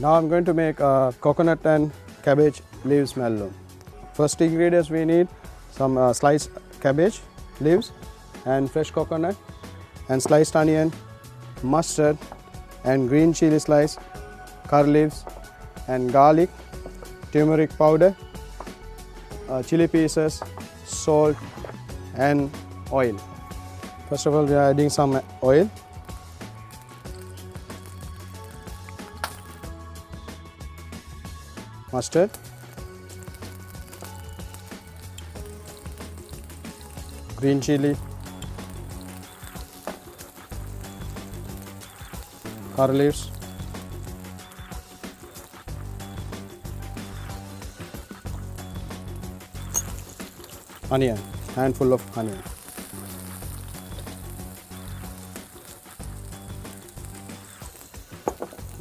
Now I'm going to make coconut and cabbage leaves mallum. First ingredients we need some sliced cabbage leaves and fresh coconut and sliced onion, mustard and green chili slice, curry leaves and garlic, turmeric powder, chili pieces, salt and oil. First of all, we are adding some oil. Mustard, green chili, curry leaves, onion, handful of onion,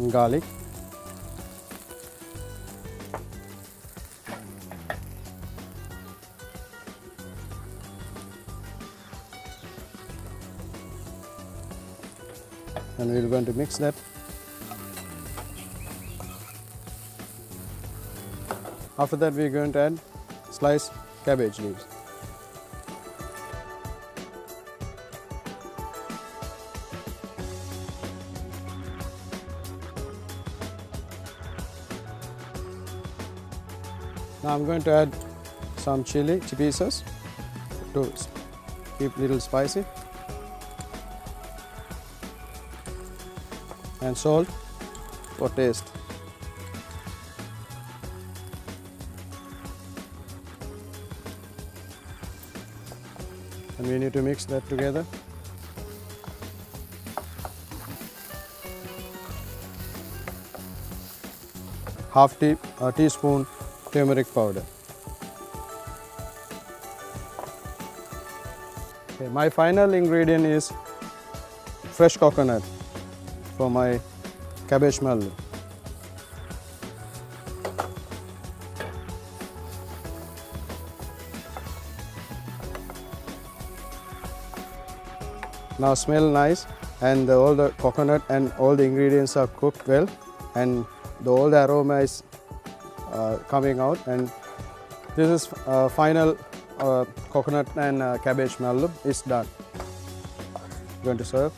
garlic, and we are going to mix that. After that, we are going to add sliced cabbage leaves. Now I'm going to add some chili pieces to keep little spicy, and salt for taste. And we need to mix that together. Half teaspoon turmeric powder. Okay, my final ingredient is fresh coconut for my cabbage mallum. Now smell nice, and all the coconut and all the ingredients are cooked well, and all the aroma is coming out, and this is final coconut and cabbage mallum is done. Going to serve.